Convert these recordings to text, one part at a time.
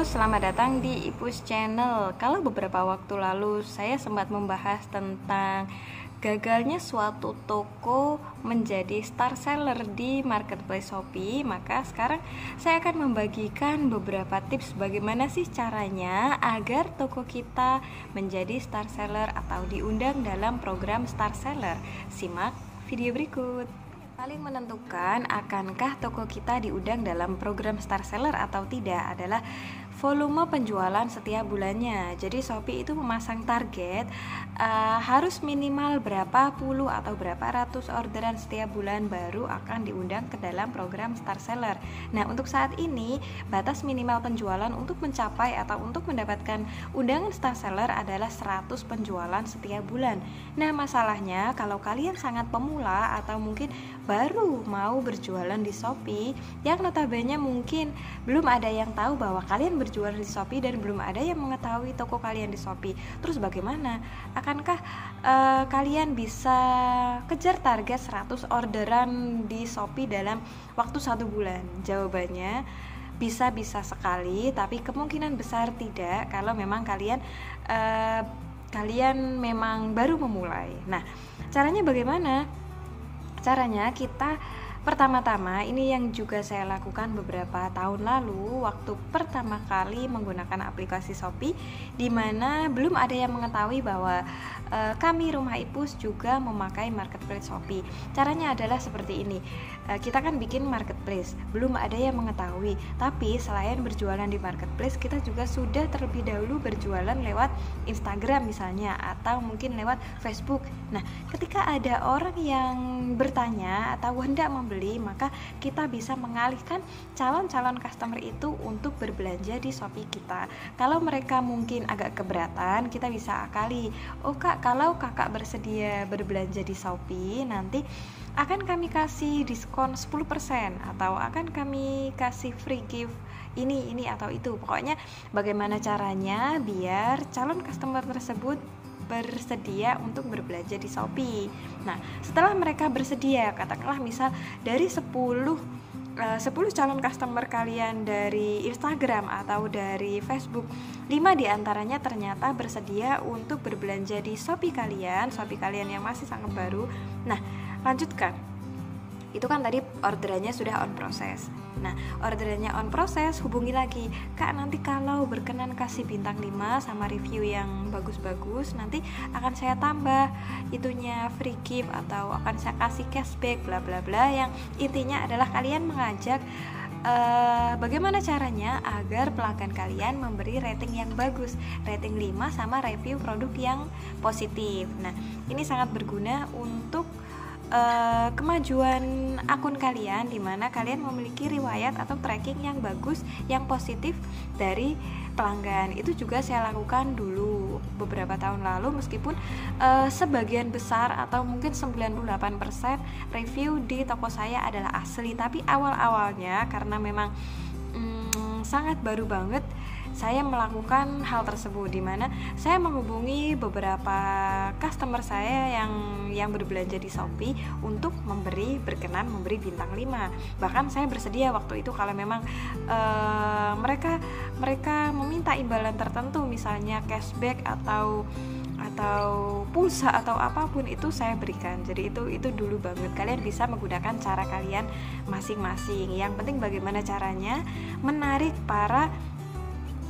Halo, selamat datang di Ipus Channel. Kalau beberapa waktu lalu saya sempat membahas tentang gagalnya suatu toko menjadi star seller di marketplace Shopee, maka sekarang saya akan membagikan beberapa tips bagaimana sih caranya agar toko kita menjadi star seller atau diundang dalam program star seller. Simak video berikut. Paling menentukan akankah toko kita diundang dalam program star seller atau tidak adalah volume penjualan setiap bulannya. Jadi Shopee itu memasang target harus minimal berapa puluh atau berapa ratus orderan setiap bulan baru akan diundang ke dalam program star seller. Nah, untuk saat ini batas minimal penjualan untuk mencapai atau untuk mendapatkan undangan star seller adalah 100 penjualan setiap bulan. Nah, masalahnya kalau kalian sangat pemula atau mungkin baru mau berjualan di Shopee yang notabene mungkin belum ada yang tahu bahwa kalian berjualan di Shopee dan belum ada yang mengetahui toko kalian di Shopee. Terus bagaimana? Akankah kalian bisa kejar target 100 orderan di Shopee dalam waktu 1 bulan? Jawabannya bisa sekali, tapi kemungkinan besar tidak kalau memang kalian memang baru memulai. Nah, caranya bagaimana? Caranya kita pertama-tama, ini yang juga saya lakukan beberapa tahun lalu waktu pertama kali menggunakan aplikasi Shopee, di mana belum ada yang mengetahui bahwa kami Rumah Ipus juga memakai marketplace Shopee. Caranya adalah seperti ini. Kita kan bikin marketplace, belum ada yang mengetahui. Tapi selain berjualan di marketplace, kita juga sudah terlebih dahulu berjualan lewat Instagram misalnya, atau mungkin lewat Facebook. Nah, ketika ada orang yang bertanya atau hendak membeli, maka kita bisa mengalihkan calon-calon customer itu untuk berbelanja di Shopee kita. Kalau mereka mungkin agak keberatan, kita bisa akali, oh kak, kalau kakak bersedia berbelanja di Shopee, nanti akan kami kasih diskon 10% atau akan kami kasih free gift ini atau itu. Pokoknya bagaimana caranya biar calon customer tersebut bersedia untuk berbelanja di Shopee. Nah, setelah mereka bersedia, katakanlah misal dari 10 calon customer kalian dari Instagram atau dari Facebook, 5 diantaranya ternyata bersedia untuk berbelanja di Shopee kalian yang masih sangat baru. Nah, lanjutkan. Itu kan tadi orderannya sudah on proses. Nah, orderannya on proses, hubungi lagi, kak, nanti kalau berkenan kasih bintang 5 sama review yang bagus-bagus, nanti akan saya tambah itunya free gift atau akan saya kasih cashback bla bla bla. Yang intinya adalah kalian mengajak bagaimana caranya agar pelanggan kalian memberi rating yang bagus, rating 5 sama review produk yang positif. Nah, ini sangat berguna untuk kemajuan akun kalian, di mana kalian memiliki riwayat atau tracking yang bagus, yang positif dari pelanggan. Itu juga saya lakukan dulu beberapa tahun lalu, meskipun sebagian besar atau mungkin 98% review di toko saya adalah asli, tapi awal-awalnya karena memang sangat baru banget, saya melakukan hal tersebut, di mana saya menghubungi beberapa customer saya yang berbelanja di Shopee untuk berkenan memberi bintang 5. Bahkan saya bersedia waktu itu kalau memang mereka meminta imbalan tertentu, misalnya cashback atau pulsa atau apapun, itu saya berikan. Jadi itu dulu banget. Kalian bisa menggunakan cara kalian masing-masing. Yang penting bagaimana caranya menarik para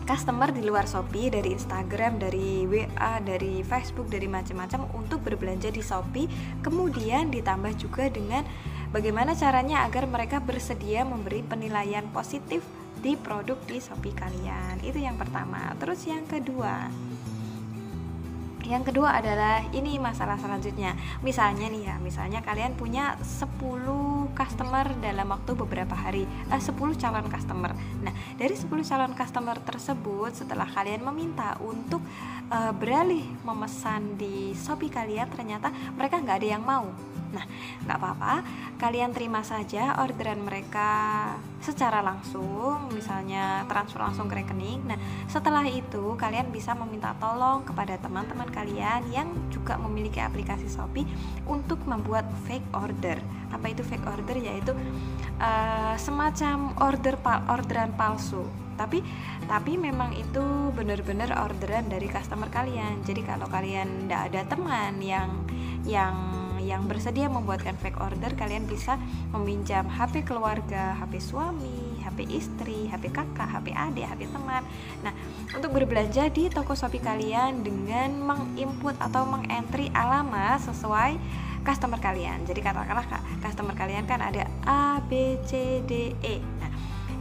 customer di luar Shopee, dari Instagram, dari WA, dari Facebook, dari macam-macam untuk berbelanja di Shopee. Kemudian ditambah juga dengan bagaimana caranya agar mereka bersedia memberi penilaian positif di produk di Shopee kalian. Itu yang pertama. Terus yang kedua adalah ini masalah selanjutnya. Misalnya kalian punya 10 customer dalam waktu beberapa hari, 10 calon customer. Nah, dari 10 calon customer tersebut, setelah kalian meminta untuk beralih memesan di Shopee kalian, ternyata mereka nggak ada yang mau. Nah, nggak apa-apa, kalian terima saja orderan mereka secara langsung, misalnya transfer langsung ke rekening. Nah, setelah itu kalian bisa meminta tolong kepada teman-teman kalian yang juga memiliki aplikasi Shopee untuk membuat fake order. Apa itu fake order? Yaitu semacam orderan palsu. Tapi memang itu benar-benar orderan dari customer kalian. Jadi kalau kalian tidak ada teman yang bersedia membuatkan fake order, kalian bisa meminjam HP keluarga, HP suami, HP istri, HP kakak, HP adik, HP teman. Nah, untuk berbelanja di toko Shopee kalian dengan menginput atau mengentry alamat sesuai customer kalian. Jadi katakanlah customer kalian kan ada A, B, C, D, E. Nah,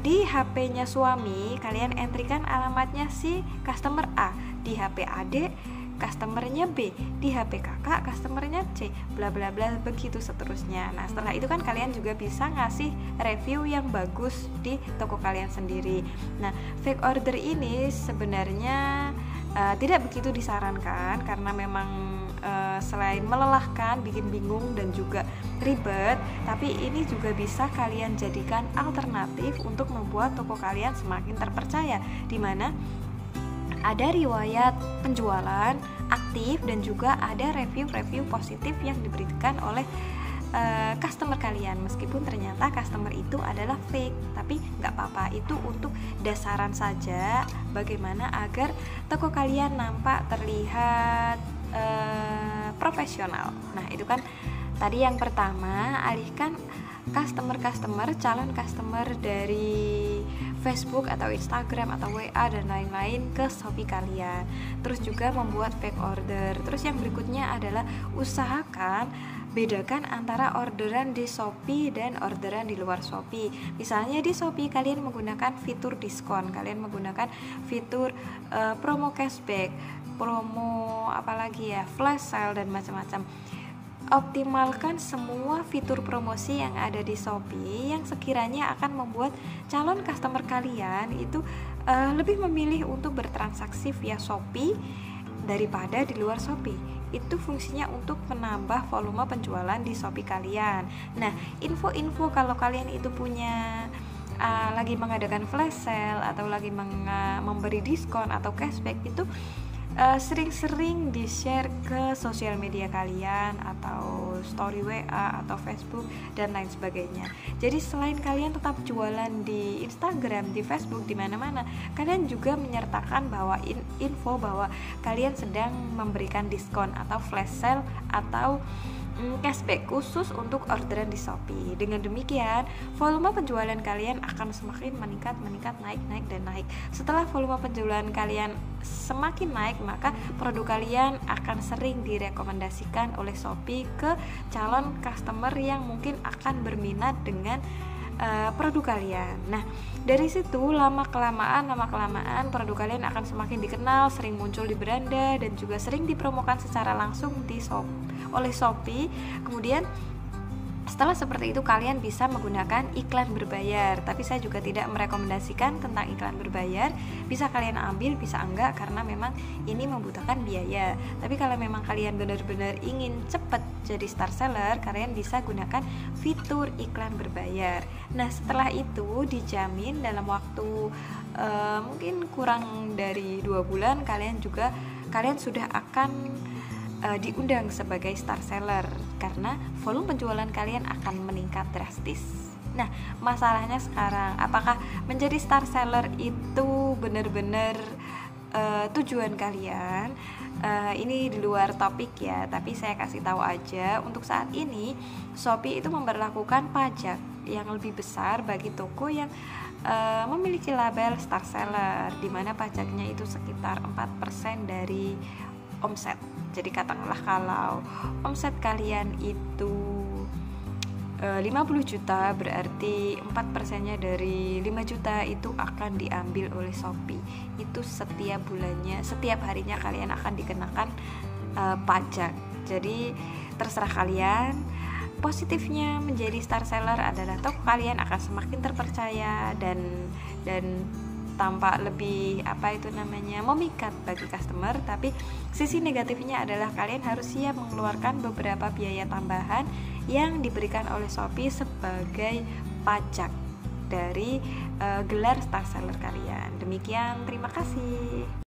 di HP-nya suami kalian entrykan alamatnya si customer A, di HP adik customernya B, di HP kakak customernya C, bla bla bla, begitu seterusnya. Nah, setelah itu kan kalian juga bisa ngasih review yang bagus di toko kalian sendiri. Nah, fake order ini sebenarnya tidak begitu disarankan karena memang selain melelahkan, bikin bingung dan juga ribet, tapi ini juga bisa kalian jadikan alternatif untuk membuat toko kalian semakin terpercaya, di mana ada riwayat penjualan aktif dan juga ada review-review positif yang diberikan oleh customer kalian. Meskipun ternyata customer itu adalah fake, tapi nggak apa-apa, itu untuk dasaran saja bagaimana agar toko kalian nampak terlihat profesional. Nah, itu kan tadi yang pertama, alihkan calon customer dari Facebook atau Instagram atau WA dan lain-lain ke Shopee kalian. Terus juga membuat fake order. Terus yang berikutnya adalah usahakan bedakan antara orderan di Shopee dan orderan di luar Shopee. Misalnya di Shopee kalian menggunakan fitur diskon, kalian menggunakan fitur promo cashback, promo apalagi ya, flash sale dan macam-macam. Optimalkan semua fitur promosi yang ada di Shopee yang sekiranya akan membuat calon customer kalian itu lebih memilih untuk bertransaksi via Shopee daripada di luar Shopee. Itu fungsinya untuk menambah volume penjualan di Shopee kalian. Nah, info-info kalau kalian itu punya lagi mengadakan flash sale atau lagi memberi diskon atau cashback, itu sering-sering di-share ke sosial media kalian atau story WA atau Facebook dan lain sebagainya. Jadi selain kalian tetap jualan di Instagram, di Facebook, di mana-mana, kalian juga menyertakan bahwa info bahwa kalian sedang memberikan diskon atau flash sale atau cashback khusus untuk orderan di Shopee. Dengan demikian, volume penjualan kalian akan semakin meningkat, naik dan naik. Setelah volume penjualan kalian semakin naik, maka produk kalian akan sering direkomendasikan oleh Shopee ke calon customer yang mungkin akan berminat dengan produk kalian. Nah, dari situ lama kelamaan produk kalian akan semakin dikenal, sering muncul di beranda dan juga sering dipromokan secara langsung oleh Shopee. Kemudian setelah seperti itu kalian bisa menggunakan iklan berbayar, tapi saya juga tidak merekomendasikan tentang iklan berbayar. Bisa kalian ambil, bisa enggak, karena memang ini membutuhkan biaya. Tapi kalau memang kalian benar-benar ingin cepat jadi star seller, kalian bisa gunakan fitur iklan berbayar. Nah, setelah itu dijamin dalam waktu mungkin kurang dari 2 bulan kalian sudah akan diundang sebagai star seller karena volume penjualan kalian akan meningkat drastis. Nah, masalahnya sekarang, apakah menjadi star seller itu benar-benar tujuan kalian? Ini di luar topik ya, tapi saya kasih tahu aja, untuk saat ini Shopee itu memberlakukan pajak yang lebih besar bagi toko yang memiliki label star seller, di mana pajaknya itu sekitar 4% dari omset. Jadi katakanlah kalau omset kalian itu 50 juta, berarti 4%-nya dari 5 juta itu akan diambil oleh Shopee. Itu setiap bulannya, setiap harinya kalian akan dikenakan pajak. Jadi terserah kalian. Positifnya menjadi star seller adalah toko kalian akan semakin terpercaya dan tampak lebih memikat bagi customer. Tapi sisi negatifnya adalah kalian harus siap mengeluarkan beberapa biaya tambahan yang diberikan oleh Shopee sebagai pajak dari gelar star seller kalian. Demikian, terima kasih.